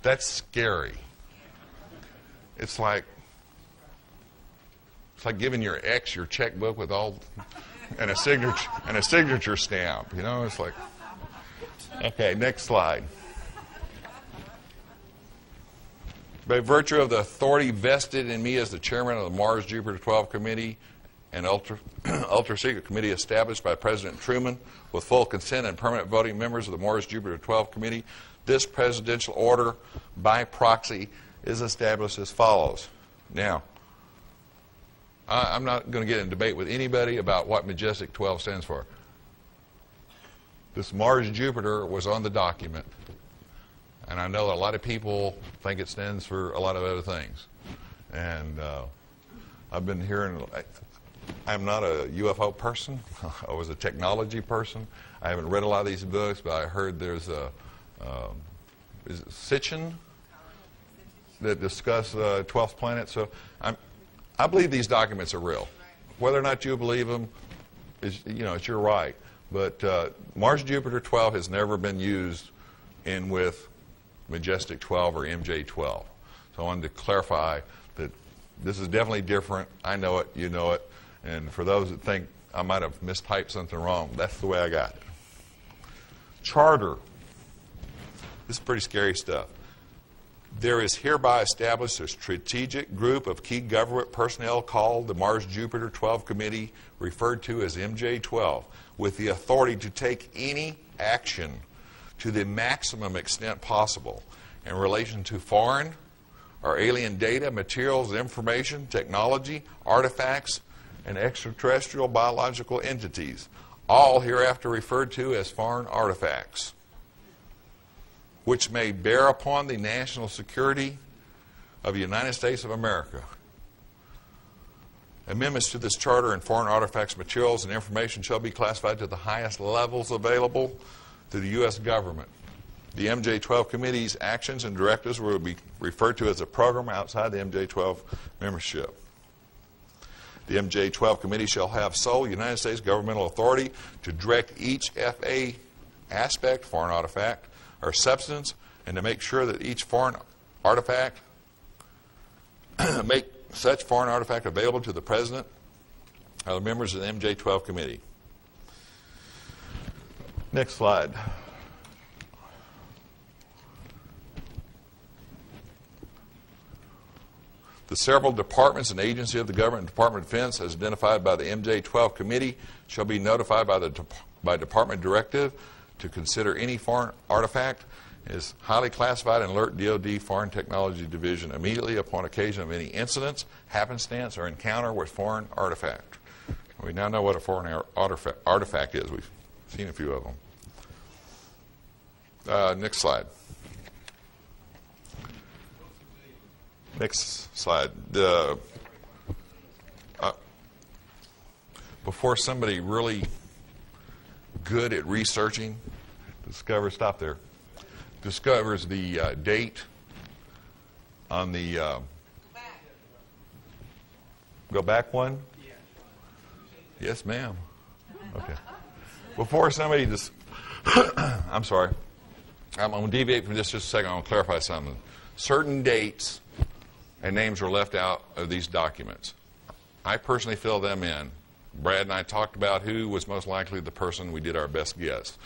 That's scary. It's like giving your ex your checkbook with all and a signature stamp. You know, it's like. Okay, next slide. By virtue of the authority vested in me as the chairman of the Mars Jupiter 12 Committee, an ultra-secret committee established by President Truman with full consent and permanent voting members of the Mars Jupiter 12 Committee, this presidential order by proxy is established as follows. Now, I'm not going to get in debate with anybody about what Majestic 12 stands for. This Mars Jupiter was on the document, and I know that a lot of people think it stands for a lot of other things. And I've been hearing, I'm not a UFO person. I was a technology person. I haven't read a lot of these books, but I heard there's a, is it Sitchin that discuss 12th planet. So I believe these documents are real. Whether or not you believe them, is, you know, it's your right. But Mars Jupiter 12 has never been used in with Majestic 12 or MJ 12. So I wanted to clarify that this is definitely different. I know it, you know it. And for those that think I might have mistyped something wrong, that's the way I got it. Charter. This is pretty scary stuff. There is hereby established a strategic group of key government personnel called the Mars Jupiter 12 Committee, referred to as MJ12, with the authority to take any action to the maximum extent possible in relation to foreign or alien data, materials, information, technology, artifacts, and extraterrestrial biological entities, all hereafter referred to as foreign artifacts, which may bear upon the national security of the United States of America. Amendments to this charter and foreign artifacts, materials, and information shall be classified to the highest levels available to the U.S. government. The MJ12 Committee's actions and directives will be referred to as a program outside the MJ12 membership. The MJ12 Committee shall have sole United States governmental authority to direct each FA aspect, foreign artifact, or substance, and to make sure that each foreign artifact, make such foreign artifact available to the President or the members of the MJ12 Committee. Next slide. The several departments and agencies of the government, Department of Defense, as identified by the MJ12 Committee, shall be notified by Department Directive to consider any foreign artifact as highly classified and alert DoD Foreign Technology Division immediately upon occasion of any incidents, happenstance, or encounter with foreign artifact. We now know what a foreign artifact is. We've seen a few of them. Next slide. Next slide. Before somebody really good at researching discovers the date on the go back one? Yes, ma'am. Okay. Before somebody just I'm sorry. I'm going to deviate from this just a second. I want to clarify something. Certain dates and names were left out of these documents. I personally filled them in. Brad and I talked about who was most likely the person. We did our best guess.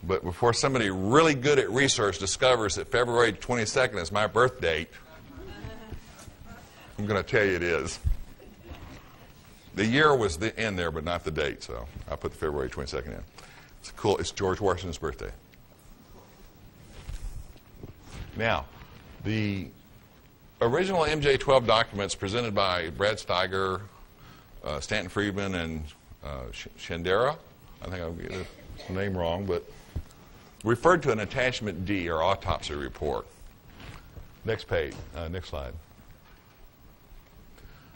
But before somebody really good at research discovers that February 22nd is my birth date, I'm going to tell you it is. The year was in there, but not the date, so I put the February 22nd in. It's cool. It's George Washington's birthday. Now, the original MJ12 documents presented by Brad Steiger, Stanton Friedman, and Shandera, I think I'll get the name wrong, but referred to an attachment D, or autopsy report. Next page, next slide.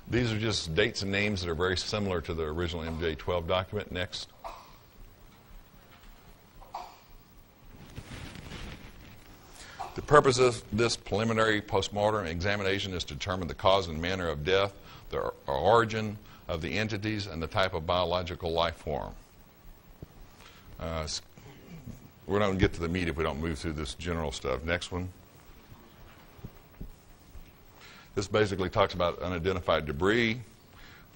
These are just dates and names that are very similar to the original MJ12 document. Next. The purpose of this preliminary postmortem examination is to determine the cause and manner of death, the origin of the entities, and the type of biological life form. We're not going to get to the meat if we don't move through this general stuff. Next one. This basically talks about unidentified debris,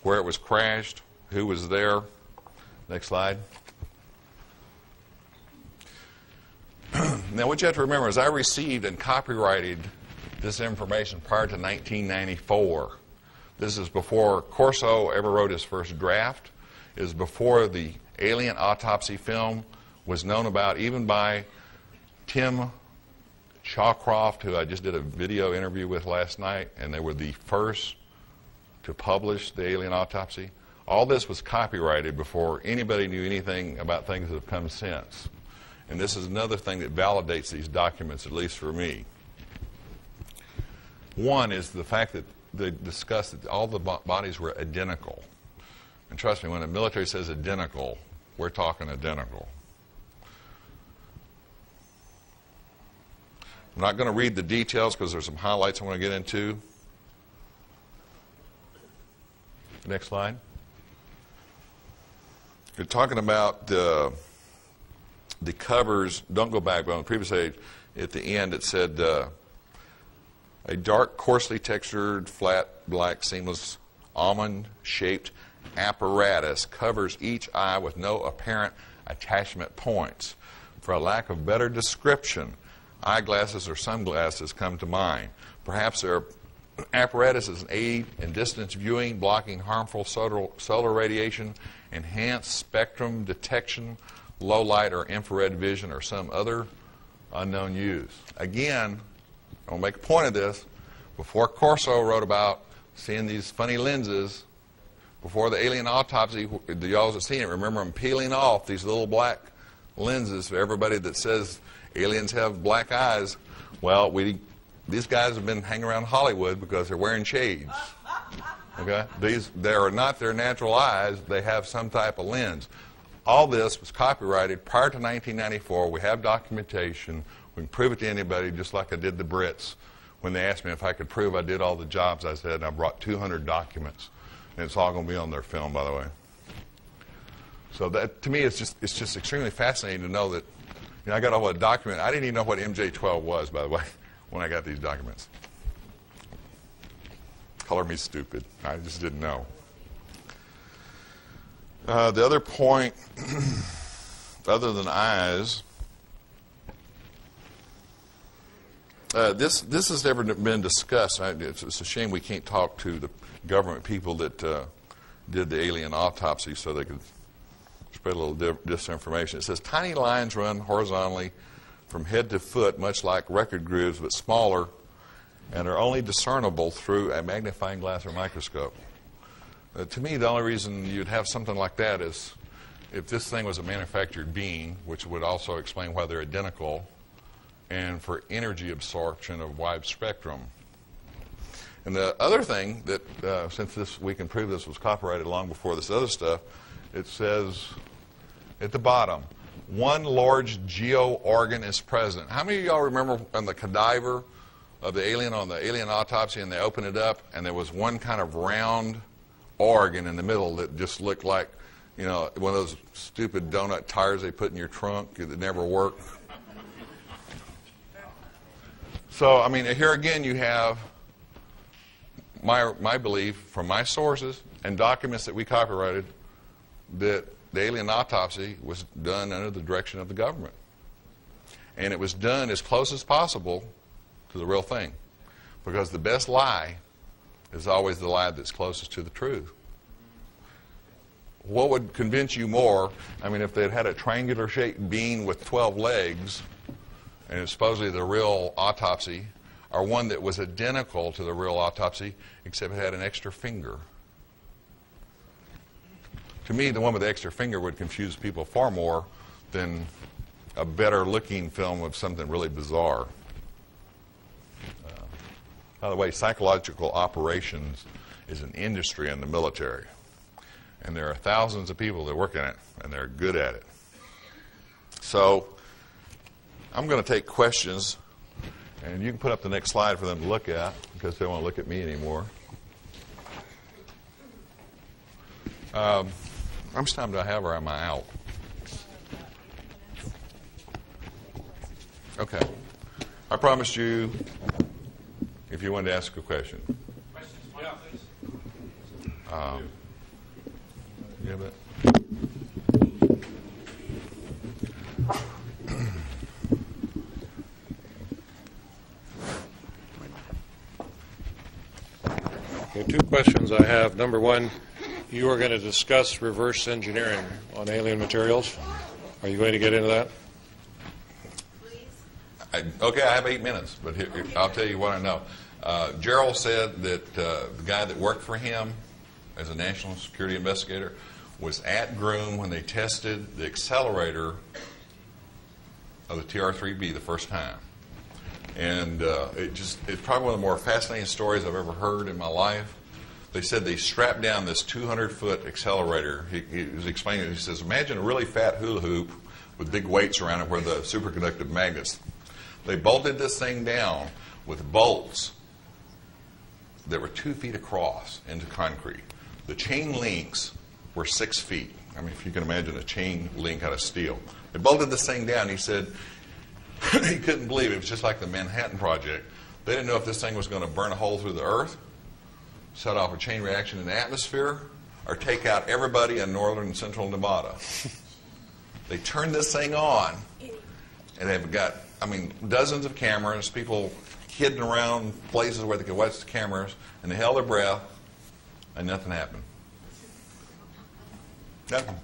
where it was crashed, who was there. Next slide. Now, what you have to remember is I received and copyrighted this information prior to 1994. This is before Corso ever wrote his first draft. It is before the alien autopsy film was known about, even by Tim Shawcroft, who I just did a video interview with last night, and they were the first to publish the alien autopsy. All this was copyrighted before anybody knew anything about things that have come since. And this is another thing that validates these documents, at least for me. One is the fact that they discussed that all the bodies were identical. And trust me, when the military says identical, we're talking identical. I'm not going to read the details because there's some highlights I want to get into. Next slide. You're talking about the covers. Don't go back, but on the previous page, at the end it said a dark, coarsely textured, flat, black, seamless, almond-shaped apparatus covers each eye with no apparent attachment points. For a lack of better description, eyeglasses or sunglasses come to mind. Perhaps their apparatus is an aid in distance viewing, blocking harmful solar radiation, enhanced spectrum detection, low light or infrared vision, or some other unknown use. Again, I'll make a point of this. Before Corso wrote about seeing these funny lenses, before the alien autopsy, y'all have seen it, remember them peeling off these little black lenses for everybody that says aliens have black eyes. Well, these guys have been hanging around Hollywood because they're wearing shades. Okay? They are not their natural eyes. They have some type of lens. All this was copyrighted prior to 1994. We have documentation. We can prove it to anybody, just like I did the Brits. When they asked me if I could prove I did all the jobs, I said, I brought 200 documents. And it's all going to be on their film, by the way. So that, to me, it's just extremely fascinating to know that, I got all the document. I didn't even know what MJ12 was, by the way, when I got these documents. Color me stupid. I just didn't know. The other point, other than eyes, this has never been discussed. It's a shame we can't talk to the government people that did the alien autopsy so they could spread a little disinformation. It says tiny lines run horizontally from head to foot, much like record grooves, but smaller, and are only discernible through a magnifying glass or microscope. To me, the only reason you'd have something like that is if this thing was a manufactured being, which would also explain why they're identical, and for energy absorption of wide spectrum. And the other thing that, since we can prove this was copyrighted long before this other stuff, it says at the bottom, one large geo organ is present. How many of y'all remember on the cadaver of the alien, on the alien autopsy, and they opened it up, and there was one kind of round organ in the middle that just looked like, one of those stupid donut tires they put in your trunk that never work? So, here again you have my belief from my sources and documents that we copyrighted that the alien autopsy was done under the direction of the government. And it was done as close as possible to the real thing. Because the best lie is always the lie that's closest to the truth. What would convince you more? If they'd had a triangular shaped being with 12 legs, and it's supposedly the real autopsy, or one that was identical to the real autopsy, except it had an extra finger. To me, the one with the extra finger would confuse people far more than a better-looking film of something really bizarre. By the way, psychological operations is an industry in the military. And there are thousands of people that work in it, and they're good at it. So, I'm going to take questions, and you can put up the next slide for them to look at, because they won't look at me anymore. How much time do I have, or am I out? Okay. I promised you, if you wanted to ask a question. You have that? Okay, two questions I have. Number one, you are going to discuss reverse engineering on alien materials. Are you going to get into that? Okay, I have 8 minutes, but I'll tell you what I know. Gerald said that the guy that worked for him as a national security investigator was at Groom when they tested the accelerator of the TR-3B the first time. And it's probably one of the more fascinating stories I've ever heard in my life. They said they strapped down this 200-foot accelerator. He was explaining it. He says, imagine a really fat hula hoop with big weights around it where the superconductive magnets. They bolted this thing down with bolts that were 2 feet across into concrete. The chain links were 6 feet. I mean, if you can imagine a chain link out of steel. They bolted this thing down. He said he couldn't believe it. It was just like the Manhattan Project. They didn't know if this thing was going to burn a hole through the earth, set off a chain reaction in the atmosphere, or take out everybody in northern and central Nevada. They turned this thing on, and they've got, dozens of cameras, people hidden around places where they could watch the cameras, and they held their breath, and nothing happened. Nothing.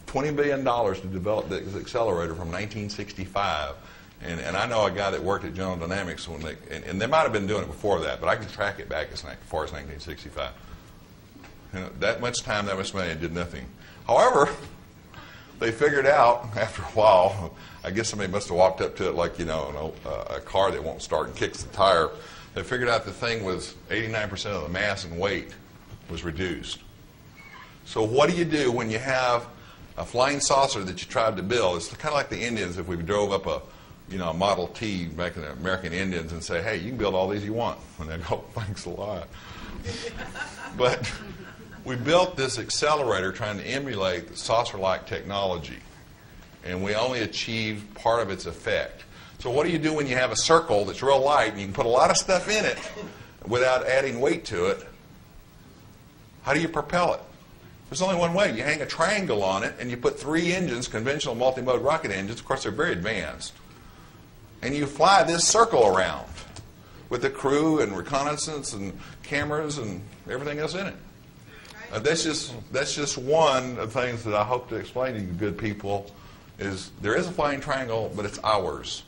$20 billion to develop this accelerator from 1965. And I know a guy that worked at General Dynamics, when and they might have been doing it before that, but I can track it back as far as 1965. That much time, that much money, and did nothing. However, they figured out after a while, I guess somebody must have walked up to it like, a car that won't start and kicks the tire. They figured out the thing was 89% of the mass and weight was reduced. So what do you do when you have a flying saucer that you tried to build? It's kind of like the Indians if we drove up a Model T back in the American Indians and say, hey, you can build all these you want. And they'd go, thanks a lot. But we built this accelerator trying to emulate the saucer-like technology. And we only achieved part of its effect. So what do you do when you have a circle that's real light and you can put a lot of stuff in it without adding weight to it? How do you propel it? There's only one way. You hang a triangle on it and you put 3 engines, conventional multi-mode rocket engines. Of course, they're very advanced. And you fly this circle around with the crew and reconnaissance and cameras and everything else in it. That's just one of the things that I hope to explain to you good people is there is a flying triangle, but it's ours.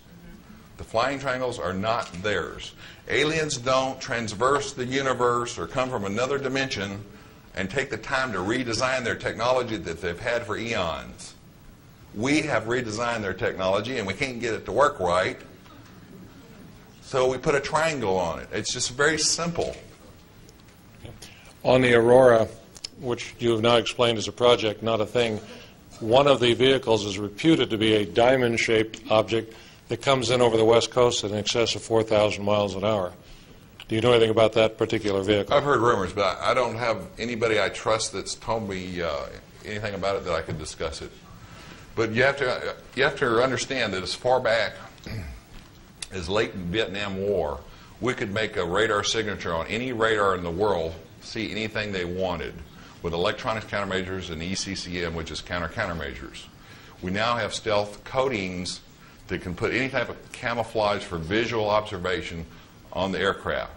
The flying triangles are not theirs. Aliens don't transverse the universe or come from another dimension and take the time to redesign their technology that they've had for eons. We have redesigned their technology and we can't get it to work right, so we put a triangle on it. It's just very simple. On the Aurora, which you have now explained as a project, not a thing, one of the vehicles is reputed to be a diamond-shaped object that comes in over the West Coast at in excess of 4,000 miles an hour. Do you know anything about that particular vehicle? I've heard rumors, but I don't have anybody I trust that's told me anything about it that I could discuss it. But you have to understand that as far back as late Vietnam War, we could make a radar signature on any radar in the world, see anything they wanted, with electronic countermeasures and ECCM, which is countermeasures. We now have stealth coatings that can put any type of camouflage for visual observation on the aircraft.